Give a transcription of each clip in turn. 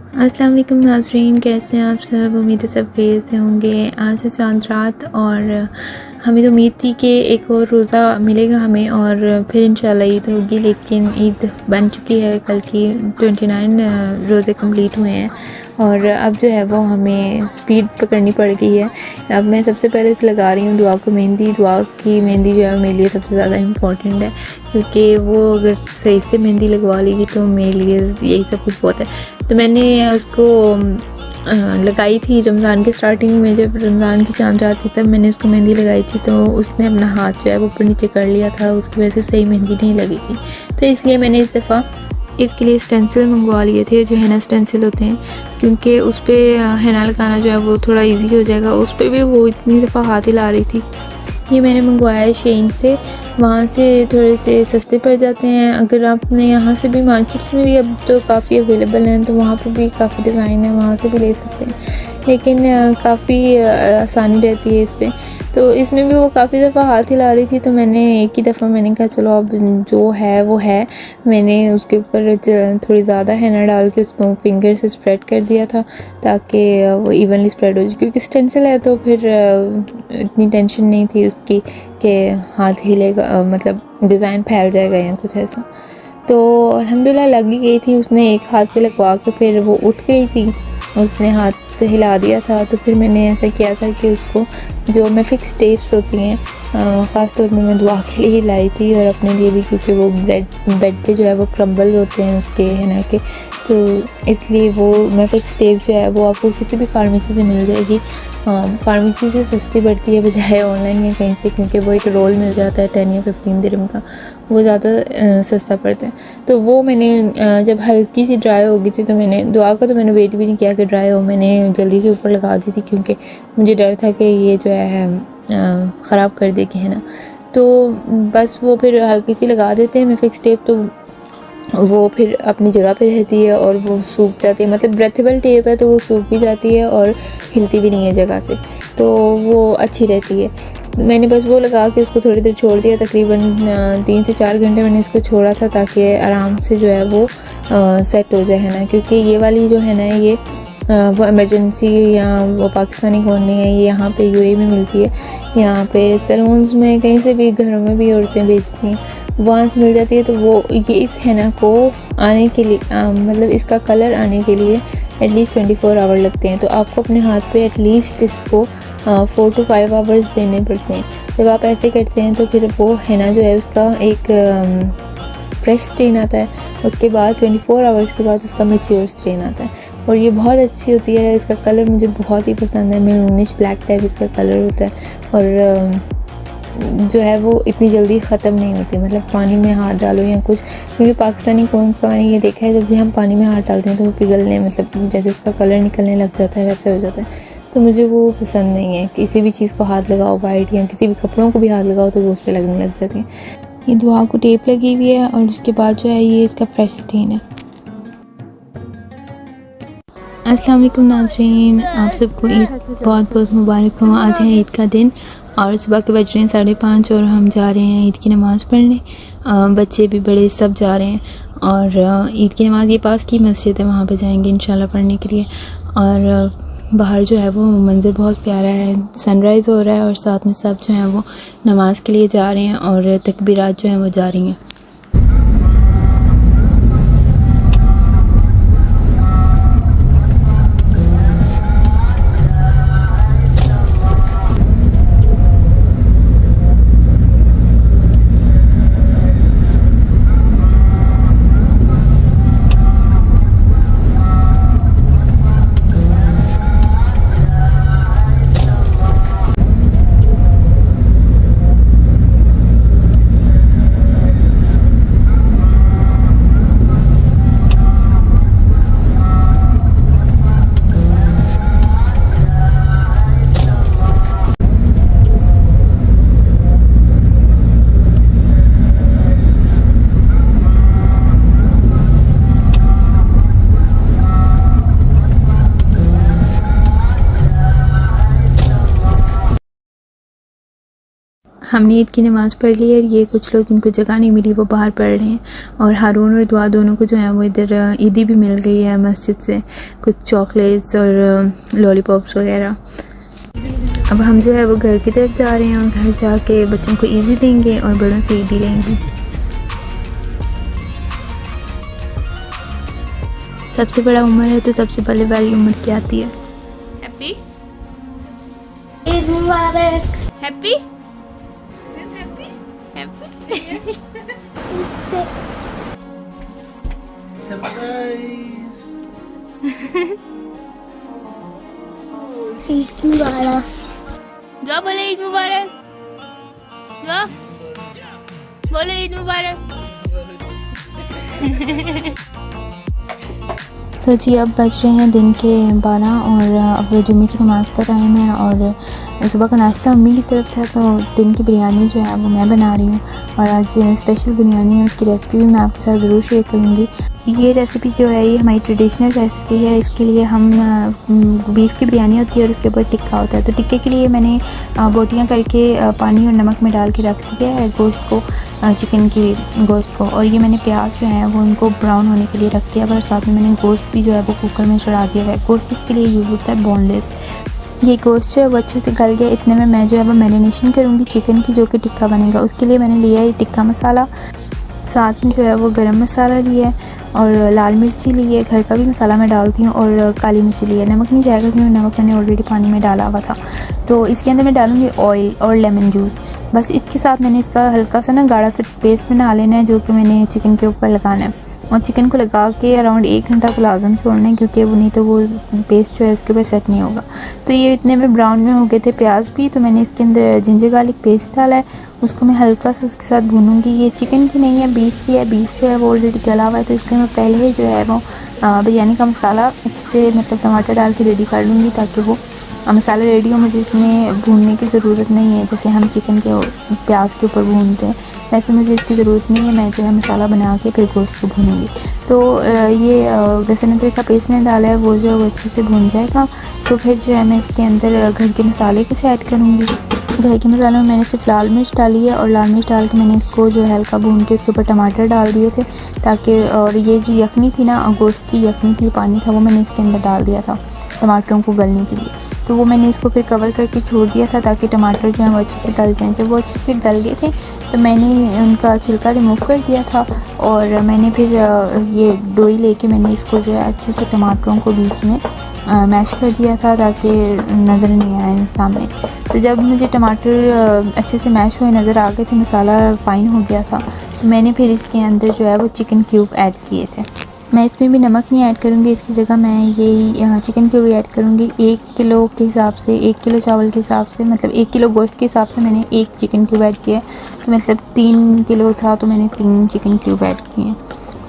अस्सलाम वालेकुम नाज़रीन, कैसे हैं आप सब। उम्मीद है सब खैर से होंगे। आज है चांद रात और हमें तो उम्मीद थी कि एक और रोज़ा मिलेगा हमें और फिर इंशाल्लाह ईद होगी, लेकिन ईद बन चुकी है। कल की 29 रोज़े कंप्लीट हुए हैं और अब जो है वो हमें स्पीड पकड़नी पड़ गई है। अब मैं सबसे पहले से लगा रही हूँ दुआ को मेहंदी। दुआ की मेहंदी जो है मेरे लिए सबसे ज़्यादा इम्पॉर्टेंट है, क्योंकि वो अगर सही से मेहंदी लगवा लेगी तो मेरे लिए यही सब कुछ बहुत है। तो मैंने उसको लगाई थी रमज़ान के स्टार्टिंग में, जब रमज़ान की चांद रात थी तब मैंने उसको मेहंदी लगाई थी। तो उसने अपना हाथ जो है वो ऊपर नीचे कर लिया था, उसकी वजह से सही मेहंदी नहीं लगी थी। तो इसलिए मैंने इस दफ़ा इसके लिए स्टेंसिल मंगवा लिए थे, जो हैना स्टेंसिल होते हैं, क्योंकि उस पर हैना लगाना जो है वो थोड़ा इजी हो जाएगा। उस पर भी वो इतनी दफ़ा हाथ हिला रही थी। ये मैंने मंगवाया है शेन से, वहाँ से थोड़े से सस्ते पड़ जाते हैं। अगर आपने यहाँ से भी, मार्केट्स में भी अब तो काफ़ी अवेलेबल हैं, तो वहाँ पर भी काफ़ी डिज़ाइन है, वहाँ से भी ले सकते हैं। लेकिन काफ़ी आसानी रहती है इससे। तो इसमें भी वो काफ़ी दफ़ा हाथ हिला रही थी, तो मैंने एक ही दफ़ा मैंने कहा चलो अब जो है वो है। मैंने उसके ऊपर थोड़ी ज़्यादा हैना डाल के उसको फिंगर से स्प्रेड कर दिया था, ताकि वो इवनली स्प्रेड हो जाए, क्योंकि स्टेंसिल है तो फिर इतनी टेंशन नहीं थी उसकी कि हाथ हिलेगा, मतलब डिज़ाइन फैल जाएगा या कुछ ऐसा। तो अल्हम्दुलिल्लाह लग ही गई थी। उसने एक हाथ पे लगवा के फिर वो उठ गई थी, उसने हाथ हिला दिया था। तो फिर मैंने ऐसा किया था कि उसको जो मैं फिक्स टेप्स होती हैं, ख़ास तौर में मैं दुआ के लिए ही लाई थी और अपने लिए भी, क्योंकि वो बेड पे जो है वो क्रम्बल्स होते हैं उसके हैना के, तो इसलिए वो मैं फिक्स टेप जो है वो आपको किसी भी फार्मेसी से मिल जाएगी। फार्मेसी से सस्ती पड़ती है बजाय ऑनलाइन या कहीं से, क्योंकि वो एक रोल मिल जाता है 10 या 15 दिरहम का, वो ज़्यादा सस्ता पड़ता है। तो वो मैंने जब हल्की सी ड्राई हो गई थी, तो मैंने दुआ का तो मैंने वेट भी नहीं किया कि ड्राई हो, मैंने जल्दी से ऊपर लगा दी थी, क्योंकि मुझे डर था कि ये जो है ख़राब कर देगी है ना। तो बस वो फिर हल्की सी लगा देते हैं मैं फिक्स टेप, तो वो फिर अपनी जगह पे रहती है और वो सूख जाती है। मतलब ब्रेथेबल टेप है तो वो सूख भी जाती है और हिलती भी नहीं है जगह से, तो वो अच्छी रहती है। मैंने बस वो लगा के उसको थोड़ी देर छोड़ दिया, तकरीबन 3 से 4 घंटे मैंने इसको छोड़ा था, ताकि आराम से जो है वो सेट हो जाए है ना। क्योंकि ये वाली जो है ना ये वो इमरजेंसी या वो पाकिस्तानी कोन नहीं है, ये यहाँ पे यूएई में मिलती है। यहाँ पे सैलून्स में कहीं से भी, घरों में भी औरतें बेचती हैं, वहाँ से मिल जाती है। तो वो ये इस हैना को आने के लिए मतलब इसका कलर आने के लिए एटलीस्ट 24 आवर लगते हैं। तो आपको अपने हाथ पे एटलीस्ट इसको 4 to 5 आवर्स देने पड़ते हैं। जब आप ऐसे करते हैं तो फिर वो हैना जो है उसका एक फ्रेश स्ट्रेन आता है, उसके बाद 24 आवर्स के बाद उसका मैच्योर स्ट्रेन आता है, और ये बहुत अच्छी होती है। इसका कलर मुझे बहुत ही पसंद है, मैरूनिश ब्लैक टाइप इसका कलर होता है, और जो है वो इतनी जल्दी ख़त्म नहीं होती। मतलब पानी में हाथ डालो या कुछ, क्योंकि पाकिस्तानी कौन का मैंने ये देखा है, जब भी हम पानी में हाथ डालते हैं तो वो पिघलने, मतलब जैसे उसका कलर निकलने लग जाता है वैसे हो जाता है। तो मुझे वो पसंद नहीं है। किसी भी चीज़ को हाथ लगाओ, वाइट या किसी भी कपड़ों को भी हाथ लगाओ तो वो उस पर लगने लग जाती है। ये दुआ को टेप लगी हुई है और उसके बाद जो है ये इसका फ्रेश स्टेन है। अस्सलाम वालेकुम नाज़रीन, आप सबको ईद बहुत बहुत मुबारक हो। आज है ईद का दिन और सुबह के बज रहे हैं 5:30 और हम जा रहे हैं ईद की नमाज़ पढ़ने। बच्चे भी बड़े सब जा रहे हैं और ईद की नमाज़ ये पास की मस्जिद है, वहाँ पे जाएंगे इंशाल्लाह पढ़ने के लिए। और बाहर जो है वो मंज़र बहुत प्यारा है, सनराइज़ हो रहा है और साथ में सब जो है वो नमाज़ के लिए जा रहे हैं और तकबीरात जो हैं वो जा रही हैं। हमने ईद की नमाज़ पढ़ ली है। ये कुछ लोग जिनको जगह नहीं मिली वो बाहर पढ़ रहे हैं, और हारून और दुआ दोनों को जो है वो इधर ईदी भी मिल गई है मस्जिद से, कुछ चॉकलेट्स और लॉलीपॉप्स वगैरह। अब हम जो है वो घर की तरफ जा रहे हैं और घर जाके बच्चों को ईदी देंगे और बड़ों से ईदी लेंगे। सबसे बड़ा उम्र है तो सबसे पहले वाली उम्र क्या आती है? हैप्पी ईद मुबारक। हैप्पी हैप्पी हैप्पी ईद मुबारक। जो बोले ईद मुबारक, जो बोले ईद मुबारक। तो जी अब बज रहे हैं दिन के 12 और अब जुम्मे की नमाज़ का टाइम है और सुबह का नाश्ता मम्मी की तरफ था, तो दिन की बिरयानी जो है वो मैं बना रही हूँ और आज स्पेशल बिरयानी है। उसकी रेसिपी भी मैं आपके साथ ज़रूर शेयर करूँगी। ये रेसिपी जो है ये हमारी ट्रेडिशनल रेसिपी है। इसके लिए हम बीफ की बिरयानी होती है और उसके ऊपर टिक्का होता है। तो टिक्के के लिए मैंने बोटियाँ करके पानी और नमक में डाल के रख दिया है गोश्त को, चिकन की गोश्त को, और ये मैंने प्याज जो है वो उनको ब्राउन होने के लिए रख दिया है। साथ में मैंने गोश्त भी जो है वो कुकर में चढ़ा दिया है। गोश्त इसके लिए यूज़ होता है बोनलेस। ये गोश्त जो है वो अच्छे से गल गया। इतने में मैं जो है वो मैरिनेशन करूँगी चिकन की, जो कि टिक्का बनेगा। उसके लिए मैंने लिया है टिक्का मसाला, साथ में जो है वो गरम मसाला लिया है और लाल मिर्ची ली है, घर का भी मसाला मैं डालती हूँ, और काली मिर्ची ली है। नमक नहीं जाएगा क्योंकि नमक मैंने ऑलरेडी पानी में डाला हुआ था। तो इसके अंदर मैं डालूँगी ऑयल और लेमन जूस। बस इसके साथ मैंने इसका हल्का सा ना गाढ़ा सा पेस्ट बना लेना है, जो कि मैंने चिकन के ऊपर लगाना है, और चिकन को लगा के अराउंड 1 घंटा को लाजम छोड़ना है, क्योंकि वो नहीं तो वो पेस्ट जो है उसके ऊपर सेट नहीं होगा। तो ये इतने में ब्राउन में हो गए थे प्याज भी, तो मैंने इसके अंदर जिंजर गार्लिक पेस्ट डाला है। उसको मैं हल्का सा उसके साथ भूनूंगी। ये चिकन की नहीं है, बीफ की है। बीफ जो है वो ऑलरेडी गला हुआ है, तो इसलिए मैं पहले जो है वो बिरयानी का मसाला अच्छे से मतलब टमाटर डाल के रेडी कर लूँगी, ताकि वो मसाला रेडी हो। मुझे इसमें भूनने की ज़रूरत नहीं है, जैसे हम चिकन के प्याज के ऊपर भूनते हैं वैसे मुझे इसकी ज़रूरत नहीं है। मैं जो है मसाला बना के फिर गोश्त को भूनूंगी। तो ये लहसुन अदरक का पेस्ट मैंने डाला है, वो जो है वो अच्छे से भून जाएगा। तो फिर जो है मैं इसके अंदर घर के मसाले कुछ ऐड करूँगी। घर के मसालों में मैंने सिर्फ लाल मिर्च डाली है, और लाल मिर्च डाल के मैंने इसको जो है हल्का भून के उसके ऊपर टमाटर डाल दिए थे, ताकि और ये जो यखनी थी ना, गोश्त की यखनी थी, पानी था, वो मैंने इसके अंदर डाल दिया था टमाटरों को गलने के लिए। तो वो मैंने इसको फिर कवर करके छोड़ दिया था, ताकि टमाटर जो है वो अच्छे से गल जाएँ। जब वो अच्छे से गल गए थे तो मैंने उनका छिलका रिमूव कर दिया था, और मैंने फिर ये डोई लेके मैंने इसको जो है अच्छे से टमाटरों को बीच में मैश कर दिया था, ताकि नज़र नहीं आए सामने। तो जब मुझे टमाटर अच्छे से मैश हुए नज़र आ गए थे, मसाला फ़ाइन हो गया था, तो मैंने फिर इसके अंदर जो है वो चिकन क्यूब ऐड किए थे। मैं इसमें भी नमक नहीं ऐड करूँगी, इसकी जगह मैं यही चिकन क्यूब ऐड करूँगी। 1 किलो के हिसाब से, 1 किलो चावल के हिसाब से, मतलब 1 किलो गोश्त के हिसाब से मैंने 1 चिकन क्यूब ऐड किया। तो मतलब 3 किलो था तो मैंने 3 चिकन क्यूब ऐड किए,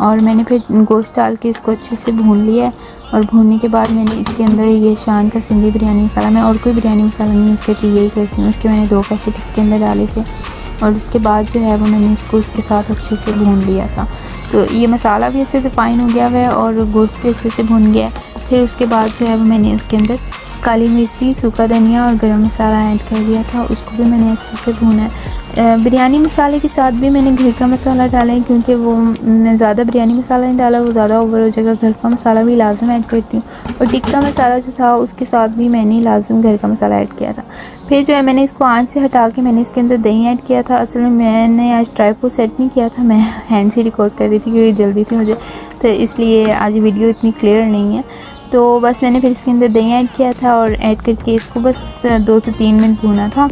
और मैंने फिर गोश्त डाल के इसको अच्छे से भून लिया। और भूनने के बाद मैंने इसके अंदर ये शान का सिंधी बिरयानी मसाला, मैं और कोई बिरयानी मसाला नहीं यूज़ करती, यही करती हूँ। उसके मैंने 2 पैकेट इसके अंदर डाले थे, और उसके बाद जो है वो मैंने इसको उसके साथ अच्छे से भून लिया था। तो ये मसाला भी अच्छे से फ़ाइन हो गया है और गोश्त भी अच्छे से भून गया है। फिर उसके बाद जो है वो मैंने उसके अंदर काली मिर्ची, सूखा धनिया और गरम मसाला ऐड कर दिया था, उसको भी मैंने अच्छे से भूना है। बिरयानी मसाले के साथ भी मैंने घर का मसाला डाला है, क्योंकि वो ज़्यादा बिरयानी मसाला नहीं डाला, वो ज़्यादा ओवर हो जाएगा। घर का मसाला भी लाजम ऐड करती हूँ, और टिक्का मसाला जो था उसके साथ भी मैंने लाजम घर का मसाला ऐड किया था। फिर जो है मैंने इसको आंच से हटा के मैंने इसके अंदर दही ऐड किया था। असल में मैंने आज ट्राइपॉड सेट नहीं किया था, मैं हैंड से रिकॉर्ड कर रही थी क्योंकि जल्दी थी मुझे, तो इसलिए आज वीडियो इतनी क्लियर नहीं है। तो बस मैंने फिर इसके अंदर दही ऐड किया था, और ऐड करके इसको बस 2 से 3 मिनट भूना था।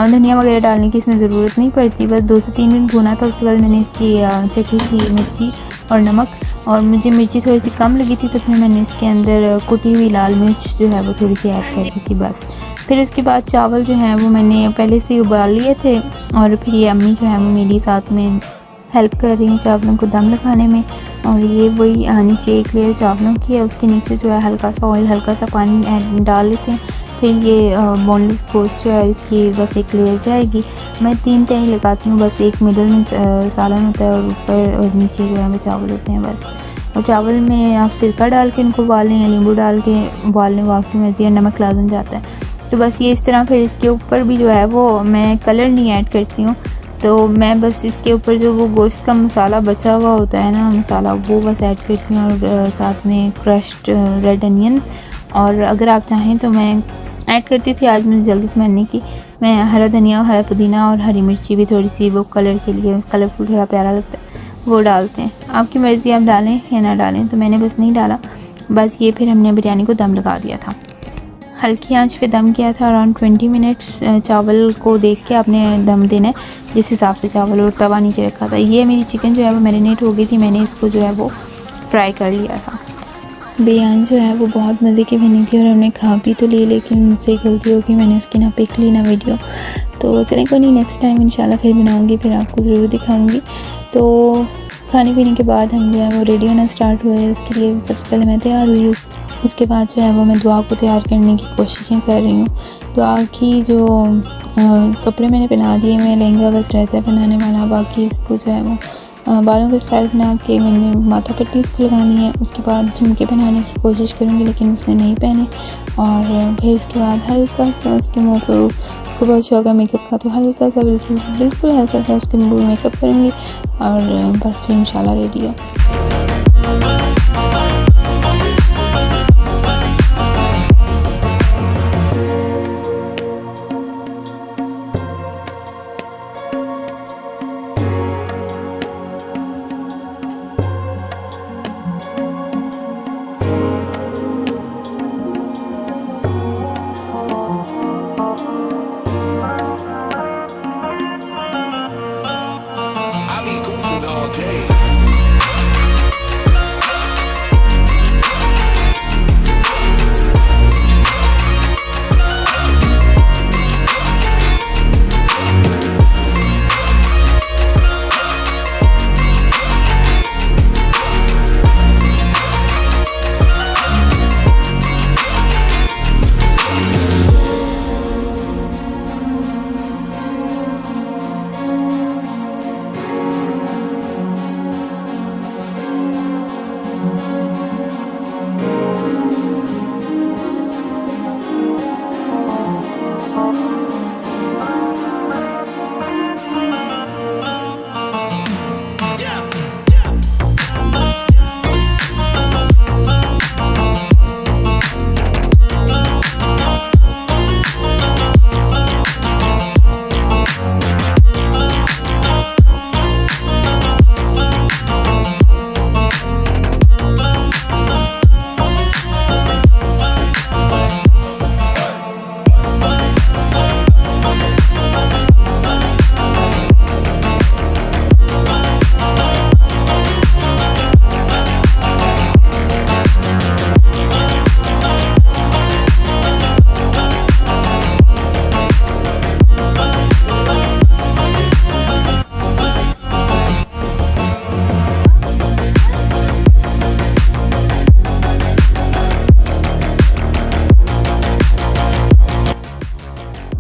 धनिया वगैरह डालने की इसमें ज़रूरत नहीं पड़ती, बस 2 से 3 मिनट भूना था। उसके बाद मैंने इसकी चखी थी मिर्ची और नमक, और मुझे मिर्ची थोड़ी सी कम लगी थी, तो फिर मैंने इसके अंदर कुटी हुई लाल मिर्च जो है वो थोड़ी सी ऐड कर दी थी बस। फिर उसके बाद चावल जो है वो मैंने पहले से उबाल लिए थे, और फिर ये अम्मी जो है वो मेरी साथ में हेल्प कर रही हैं चावलों को दम लगाने में। और ये वही नीचे एक लेयर चावलों की है, उसके नीचे जो है हल्का सा ऑयल, हल्का सा पानी डाल लेते हैं। फिर ये बोनलेस गोश्त जो है इसकी बस एक लेयर जाएगी। मैं 3 तह लगाती हूँ, बस एक मिडल में सालन होता है, और ऊपर और नीचे जो है वो चावल होते हैं बस। और चावल में आप सिरका डाल के इनको उबालें या नींबू डाल के उबाल लें, वो आपकी मर्ज़ी है। नमक लाजम जाता है। तो तो बस ये इस तरह फिर इसके ऊपर भी जो है वो मैं कलर नहीं ऐड करती हूँ, तो मैं बस इसके ऊपर जो वो गोश्त का मसाला बचा हुआ होता है ना मसाला, वो बस ऐड करती हूँ और साथ में क्रश्ड रेड अनियन। और अगर आप चाहें तो मैं ऐड करती थी, आज मुझे जल्दी से मैंने की, मैं हरा धनिया, हरा पुदीना और हरी मिर्ची भी थोड़ी सी वो कलर के लिए, कलरफुल थोड़ा प्यारा लगता है, वो डालते हैं। आपकी मर्ज़ी आप डालें या ना डालें, तो मैंने बस नहीं डाला। बस ये फिर हमने बिरयानी को दम लगा दिया था, हल्की आंच पे दम किया था अराउंड 20 मिनट्स। चावल को देख के आपने दम देना है जिस हिसाब से चावल, और तवा नीचे रखा था। ये मेरी चिकन जो है वो मैरिनेट हो गई थी, मैंने इसको जो है वो फ्राई कर लिया था। बिरयानी जो है वो बहुत मज़े की बनी थी और हमने खा भी तो ली, लेकिन मुझसे गलती हो गई, मैंने उसकी ना पिक ली ना वीडियो। तो चलें कोई नहीं, नेक्स्ट टाइम इंशाल्लाह फिर बनाऊँगी, फिर आपको ज़रूर दिखाऊँगी। तो खाने पीने के बाद हम जो है वो रेडी होना स्टार्ट हुए। उसके लिए सबसे पहले मैं तैयार हुई, उसके बाद जो है वो मैं दुआ को तैयार करने की कोशिशें कर रही हूँ। दुआ की जो कपड़े मैंने पहना दिए, मैं लहंगा बस रहता है पहनाने वाला, बाकी इसको जो है वो बालों का स्टाइल बना के मैंने माथा पट्टी इसको लगानी है। उसके बाद झुमके पहनाने की कोशिश करूँगी, लेकिन उसने नहीं पहने। और फिर इसके बाद हल्का सा उसके मुँह पे, उसको बहुत शौक है मेकअप का, तो हल्का सा बिल्कुल हल्का सा उसके मुँह में मेकअप करूँगी और बस फिर इंशाल्लाह रेडी है।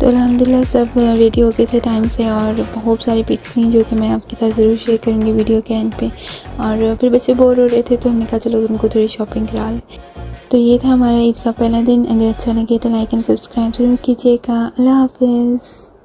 तो अल्हम्दुलिल्लाह सब रेडी हो गए थे टाइम से और बहुत सारी पिक्स ली जो कि मैं आपके साथ ज़रूर शेयर करूँगी वीडियो के एंड पे। और फिर बच्चे बोर हो रहे थे तो हमने कहा चलो उनको थोड़ी शॉपिंग करा लें। तो ये था हमारा ईद का पहला दिन। अगर अच्छा लगे तो लाइक एंड सब्सक्राइब ज़रूर कीजिएगा। अल्लाह हाफ़िज़।